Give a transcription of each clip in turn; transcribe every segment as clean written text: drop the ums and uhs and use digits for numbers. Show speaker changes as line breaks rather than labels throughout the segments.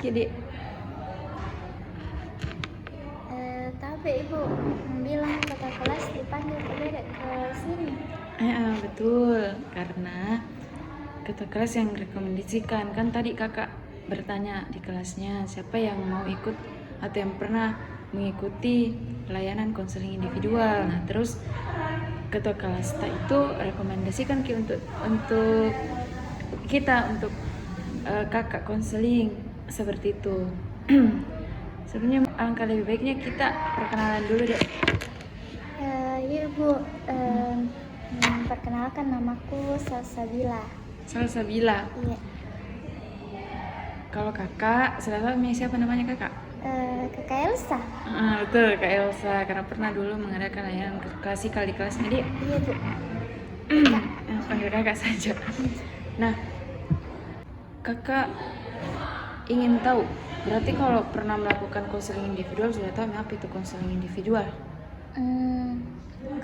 Ki, Dik?
Tapi ibu bilang kata kelas dipanggil ke dedek ke sini.
Betul, karena kata kelas yang rekomendasikan. Kan tadi kakak bertanya di kelasnya siapa yang mau ikut atau yang pernah mengikuti layanan konseling individual. Nah terus ketua kelas itu rekomendasikan Ki untuk kita untuk kakak konseling seperti itu. Sebenarnya alangkah lebih baiknya kita perkenalan dulu deh.
Iya ibu, perkenalkan namaku Salsabila.
Salsabila.
Iya.
Kalau kakak, sebelumnya siapa namanya kakak?
Kakak Elsa.
Betul, Kak Elsa, karena pernah dulu mengadakan layanan klasikal di kelasnya dia.
Iya bu.
Panggil kakak saja. Nah, kakak ingin tahu, berarti kalau pernah melakukan konseling individual sudah tahu apa itu konseling individual?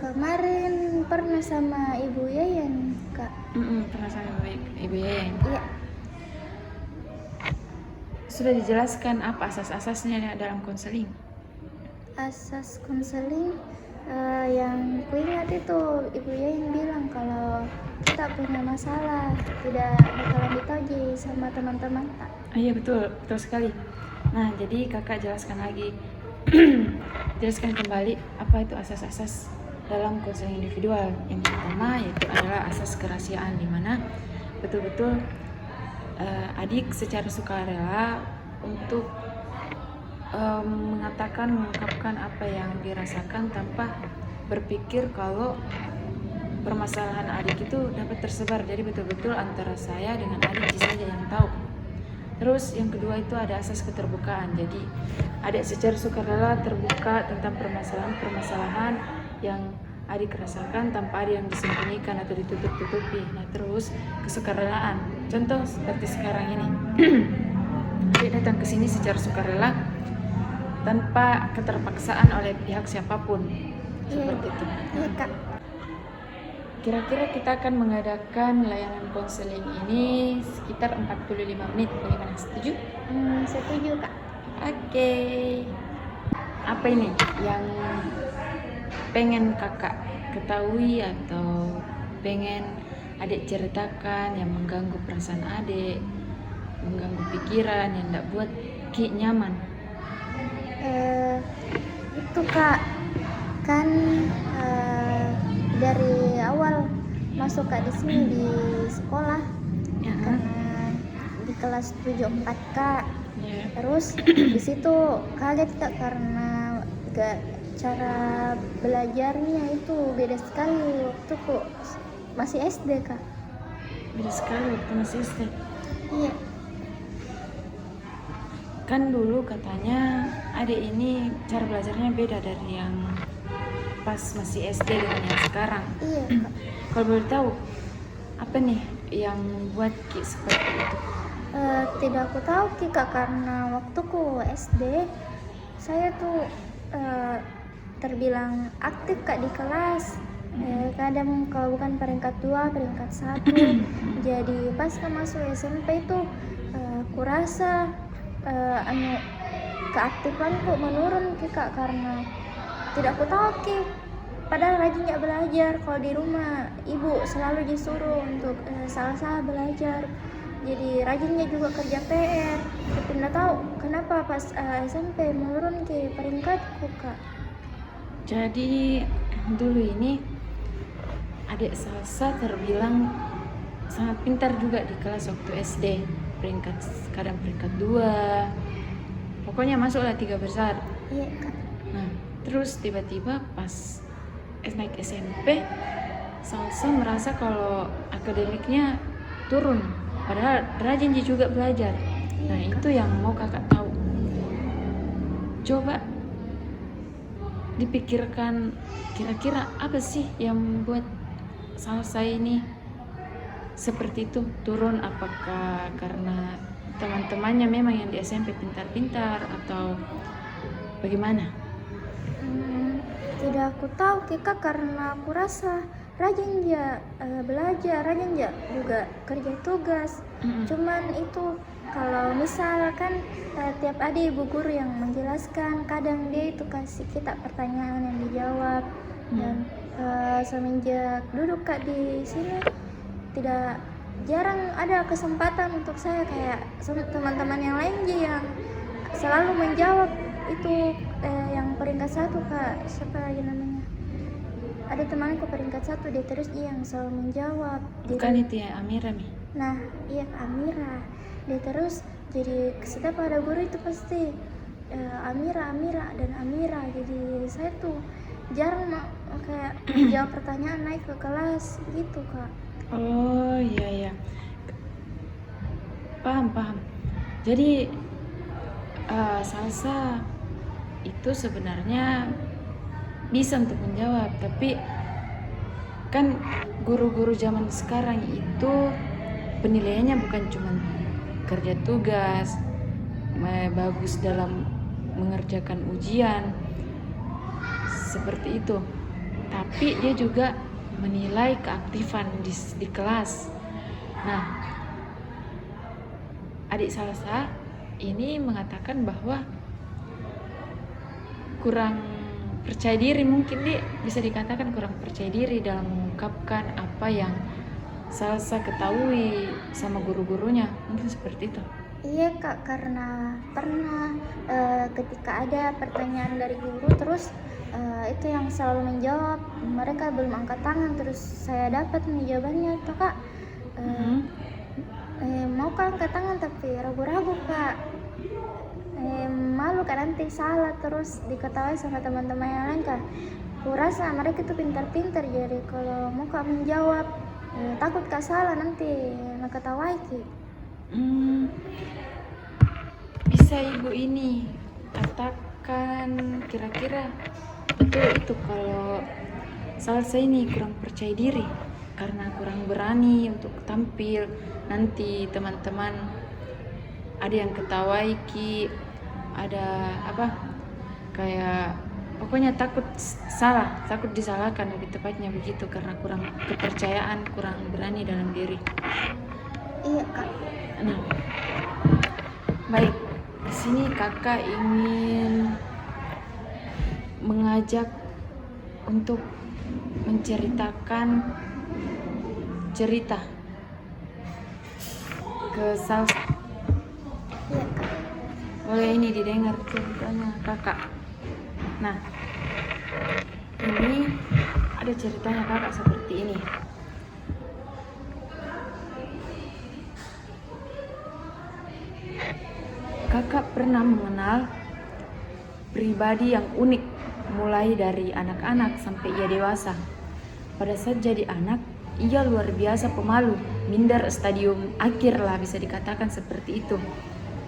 Kemarin pernah sama Ibu Yayan, Kak.
Pernah sama Ibu Yayan?
Iya.
Sudah dijelaskan apa asas-asasnya dalam konseling?
Asas konseling yang kuingat itu Ibu Yayan bilang kalau kita punya masalah tidak bakalan ditagi sama teman-teman, Kak.
Iya betul sekali. Nah jadi kakak jelaskan lagi, jelaskan kembali apa itu asas-asas dalam konseling individual. Yang pertama yaitu adalah asas kerahasiaan, di mana betul-betul adik secara sukarela untuk mengungkapkan apa yang dirasakan tanpa berpikir kalau permasalahan adik itu dapat tersebar. Jadi betul-betul antara saya dengan adik saja yang tahu. Terus yang kedua itu ada asas keterbukaan. Jadi adik secara sukarela terbuka tentang permasalahan yang adik rasakan tanpa ada yang disembunyikan atau ditutup-tutupi. Nah terus kesukarelaan, contoh seperti sekarang ini adik datang ke sini secara sukarela tanpa keterpaksaan oleh pihak siapapun. Seperti itu.
Iya Kak.
Kira-kira kita akan mengadakan layanan konseling ini sekitar 45 menit. Bagaimana? Setuju?
Setuju Kak.
Oke. Apa ini yang pengen kakak ketahui atau pengen adik ceritakan yang mengganggu perasaan adik, mengganggu pikiran, yang tidak buat Ki nyaman?
Itu Kak, kan dari awal masuk Kak di sini di sekolah, karena di kelas 74 Kak. Terus di situ kaget Kak karena cara belajarnya itu beda sekali waktu kok masih SD Kak.
Beda sekali waktu masih SD.
Iya.
Kan dulu katanya adik ini cara belajarnya beda dari yang pas masih SD dengan yang sekarang.
Iya Kak.
Kalau boleh tahu apa nih yang buat Ki seperti itu?
Tidak aku tahu Ki Kak, karena waktu ku SD saya tuh terbilang aktif Kak di kelas. Kadang kalau bukan peringkat 2, peringkat 1. Jadi pas masuk SMP itu kurasa keaktifanku menurun Ki Kak, karena tidak aku tahu Ki. Padahal rajinnya belajar. Kalau di rumah ibu selalu disuruh untuk salah belajar. Jadi rajinnya juga kerja PR. Tapi tidak tahu kenapa pas SMP menurun Ki peringkatku Kak.
Jadi dulu ini adik Salsa terbilang sangat pintar juga di kelas waktu SD, kadang peringkat 2, pokoknya masuklah 3 besar.
Iya Kak.
Nah terus tiba-tiba pas naik SMP Salsa merasa kalau akademiknya turun, padahal rajin juga belajar. Nah itu yang mau kakak tahu. Coba dipikirkan kira-kira apa sih yang buat Salsa ini seperti itu turun. Apakah karena teman-temannya memang yang di SMP pintar-pintar atau bagaimana?
Tidak aku tahu Kak, karena aku rasa rajin ya belajar, rajin ya juga kerja tugas. Cuman itu kalau misalkan tiap ada ibu guru yang menjelaskan, kadang dia itu kasih kita pertanyaan yang dijawab. Dan semenjak duduk Kak di sini, tidak jarang ada kesempatan untuk saya kayak teman-teman yang lain yang selalu menjawab itu. Yang peringkat 1 Kak, siapa lagi namanya, ada temanku peringkat 1, dia terus dia yang selalu menjawab.
Bukan itu ya Amira Mi?
Nah iya Amira, dia terus jadi setiap ada guru itu pasti Amira dan Amira. Jadi saya tuh jarang kayak jawab pertanyaan naik ke kelas gitu Kak.
Oh iya, paham. Jadi Salsa itu sebenarnya bisa untuk menjawab, tapi kan guru-guru zaman sekarang itu penilaiannya bukan cuma kerja tugas, bagus dalam mengerjakan ujian seperti itu, tapi dia juga menilai keaktifan di kelas. Nah, adik Salsa ini mengatakan bahwa kurang percaya diri, mungkin dia bisa dikatakan kurang percaya diri dalam mengungkapkan apa yang Salsa ketahui sama guru-gurunya, mungkin seperti itu.
Iya Kak, karena pernah ketika ada pertanyaan dari guru terus itu yang selalu menjawab, mereka belum angkat tangan, terus saya dapat jawabannya tuh Kak. Mau Kak angkat tangan tapi ragu-ragu Kak, malu Kak nanti salah terus diketahui sama teman-teman yang lain Kak. Kurasa mereka itu pintar-pintar, jadi kalau mau Kak menjawab takut Kak salah nanti naketawai Ki.
Bisa ibu ini katakan kira-kira betul itu kalau Salsa ini kurang percaya diri karena kurang berani untuk tampil, nanti teman-teman ada yang ketawai Ki, ada apa kayak pokoknya takut salah, takut disalahkan, lebih tepatnya begitu, karena kurang kepercayaan, kurang berani dalam diri.
Iya Kak.
Nah, baik, di sini kakak ingin mengajak untuk menceritakan cerita ke Salsa.
Iya Kak.
Boleh ini didengar ceritanya kakak. Nah, ini ada ceritanya kakak seperti ini. Kakak pernah mengenal pribadi yang unik, mulai dari anak-anak sampai ia dewasa. Pada saat jadi anak, ia luar biasa pemalu, minder stadium akhir lah bisa dikatakan seperti itu.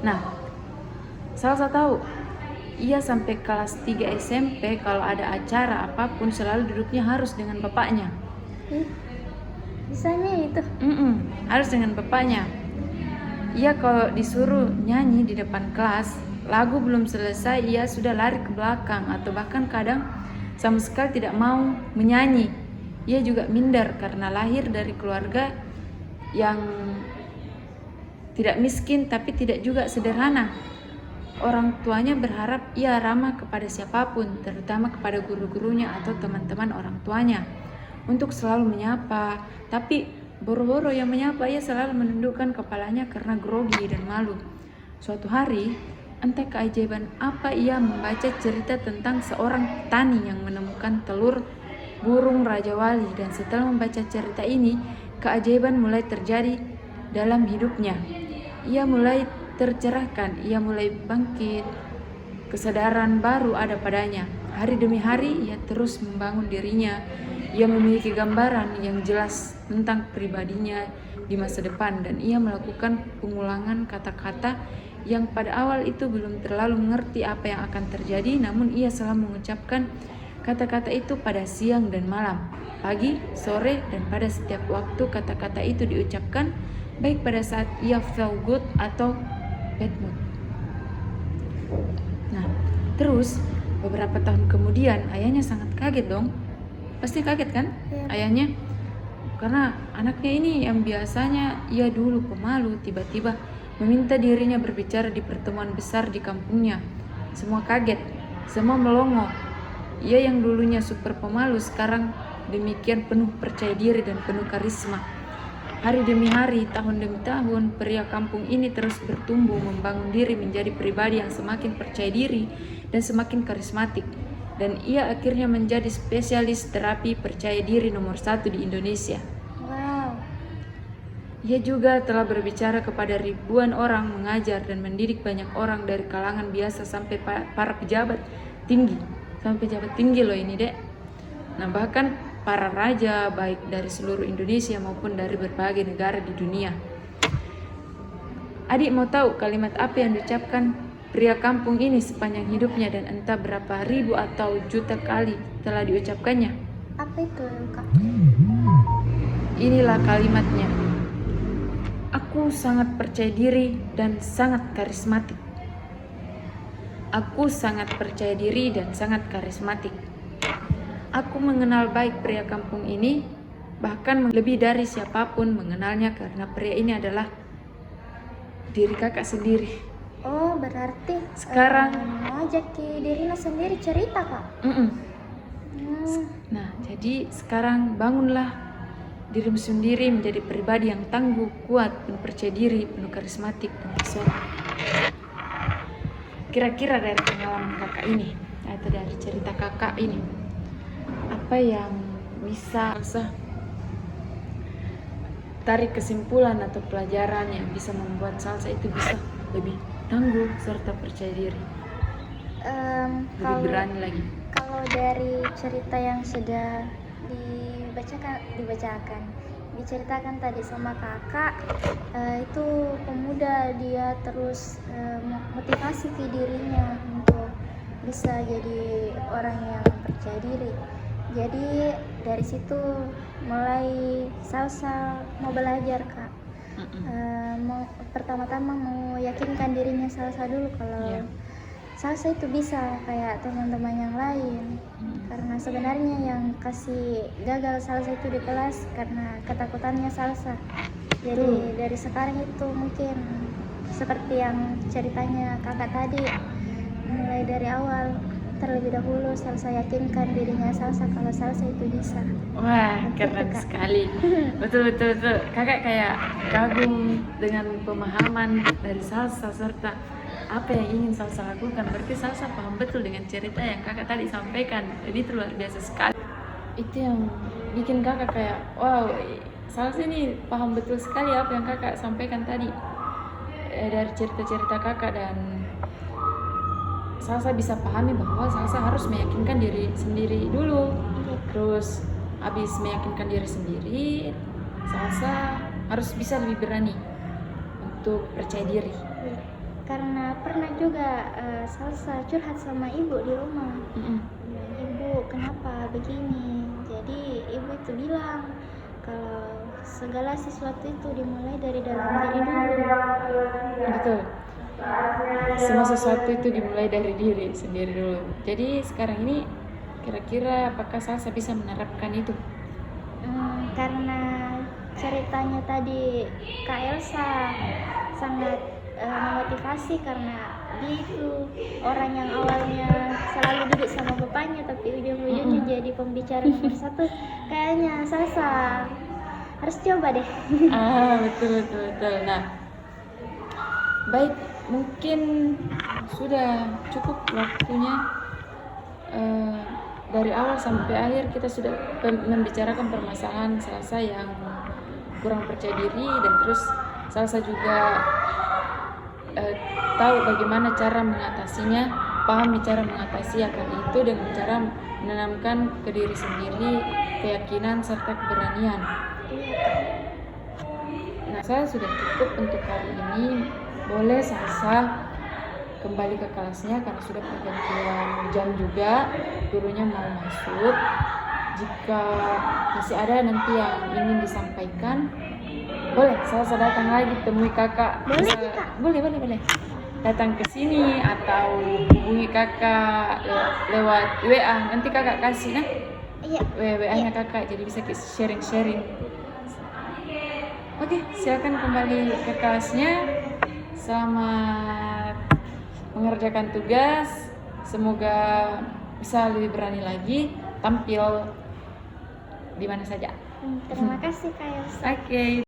Nah, Salsa tahu, ia sampai kelas 3 SMP kalau ada acara apapun selalu duduknya harus dengan bapaknya.
Bisanya itu?
Harus dengan bapaknya. Ia kalau disuruh nyanyi di depan kelas, lagu belum selesai ia sudah lari ke belakang, atau bahkan kadang sama sekali tidak mau menyanyi. Ia juga minder karena lahir dari keluarga yang tidak miskin tapi tidak juga sederhana. Orang tuanya berharap ia ramah kepada siapapun, terutama kepada guru-gurunya atau teman-teman orang tuanya, untuk selalu menyapa. Tapi boro-boro yang menyapa, ia selalu menundukkan kepalanya karena grogi dan malu. Suatu hari, entah keajaiban apa, ia membaca cerita tentang seorang petani yang menemukan telur burung Raja Wali, dan setelah membaca cerita ini, keajaiban mulai terjadi dalam hidupnya. Ia mulai tercerahkan, ia mulai bangkit, kesadaran baru ada padanya. Hari demi hari ia terus membangun dirinya. Ia memiliki gambaran yang jelas tentang pribadinya di masa depan, dan ia melakukan pengulangan kata-kata yang pada awal itu belum terlalu mengerti apa yang akan terjadi, namun ia selalu mengucapkan kata-kata itu pada siang dan malam, pagi, sore, dan pada setiap waktu kata-kata itu diucapkan, baik pada saat ia feel good atau bad mood. Nah, terus beberapa tahun kemudian ayahnya sangat kaget dong. Pasti kaget kan?
Ya.
Ayahnya, karena anaknya ini yang biasanya ia dulu pemalu, tiba-tiba meminta dirinya berbicara di pertemuan besar di kampungnya. Semua kaget, semua melongo. Ia yang dulunya super pemalu sekarang demikian penuh percaya diri dan penuh karisma. Hari demi hari, tahun demi tahun, pria kampung ini terus bertumbuh, membangun diri menjadi pribadi yang semakin percaya diri dan semakin karismatik. Dan ia akhirnya menjadi spesialis terapi percaya diri nomor 1 di Indonesia.
Wow.
Ia juga telah berbicara kepada ribuan orang, mengajar dan mendidik banyak orang dari kalangan biasa sampai para pejabat tinggi. Sampai pejabat tinggi loh ini, Dek. Nah, bahkan para raja baik dari seluruh Indonesia maupun dari berbagai negara di dunia. Adik mau tahu kalimat apa yang diucapkan pria kampung ini sepanjang hidupnya dan entah berapa ribu atau juta kali telah diucapkannya?
Apa itu, Kak?
Inilah kalimatnya. Aku sangat percaya diri dan sangat karismatik. Aku sangat percaya diri dan sangat karismatik. Aku mengenal baik pria kampung ini, bahkan lebih dari siapapun mengenalnya karena pria ini adalah diri kakak sendiri.
Oh, berarti
Sekarang
ngajak dirinya sendiri cerita, Kak.
Nah, jadi sekarang bangunlah dirimu sendiri menjadi pribadi yang tangguh, kuat, penuh percaya diri, penuh karismatik dan pesona. Kira-kira dari pengalaman kakak ini atau dari cerita kakak ini, apa yang bisa tarik kesimpulan atau pelajaran yang bisa membuat Salsa itu bisa lebih tangguh serta percaya diri, lebih berani lagi?
Kalau dari cerita yang sudah diceritakan tadi sama kakak, itu pemuda dia terus motivasi ke dirinya untuk bisa jadi orang yang percaya diri. Jadi dari situ mulai Salsa mau belajar, Kak. Pertama-tama mau yakinkan dirinya Salsa dulu kalau Salsa itu bisa kayak teman-teman yang lain. Karena sebenarnya yang kasih gagal Salsa itu di kelas karena ketakutannya Salsa. Jadi dari sekarang itu mungkin seperti yang ceritanya kakak tadi, mulai dari awal terlebih dahulu Salsa yakinkan dirinya Salsa kalau Salsa itu bisa.
Wah, keren sekali. Betul. Kakak kayak kagum dengan pemahaman dari Salsa serta apa yang ingin Salsa lakukan. Berarti Salsa paham betul dengan cerita yang kakak tadi sampaikan. Ini luar biasa sekali. Itu yang bikin kakak kayak, wow, Salsa ini paham betul sekali apa yang kakak sampaikan tadi dari cerita-cerita kakak, dan Salsa bisa pahami bahwa Salsa harus meyakinkan diri sendiri dulu. Terus habis meyakinkan diri sendiri, Salsa harus bisa lebih berani untuk percaya diri.
Karena pernah juga Salsa curhat sama ibu di rumah. Ibu, kenapa begini? Jadi ibu itu bilang kalau segala sesuatu itu dimulai dari dalam diri dulu.
Betul. Semua sesuatu itu dimulai dari diri sendiri dulu. Jadi sekarang ini kira-kira apakah Salsa bisa menerapkan itu?
Karena ceritanya tadi Kak Elsa sangat memotivasi, karena dia itu orang yang awalnya selalu duduk sama bapaknya tapi ujung-ujungnya jadi pembicara nomor 1. Kayaknya Salsa harus coba deh.
Betul. Nah, baik, mungkin sudah cukup waktunya. Dari awal sampai akhir kita sudah membicarakan permasalahan Salsa yang kurang percaya diri, dan terus Salsa juga tahu bagaimana cara mengatasinya, paham cara mengatasi akan itu dengan cara menanamkan ke diri sendiri keyakinan serta keberanian. Nah, saya sudah cukup untuk hari ini. Boleh Salsa kembali ke kelasnya karena sudah pergantian jam juga, gurunya mau masuk. Jika masih ada nanti yang ingin disampaikan, boleh Salsa datang lagi temui kakak. Boleh datang ke sini atau hubungi kakak lewat WA. Nanti kakak kasih WA-nya kakak, jadi bisa sharing. Oke, silakan kembali ke kelasnya. selamat mengerjakan tugas. Semoga bisa lebih berani lagi tampil di mana saja.
Terima kasih Kak Elsa.
Oke.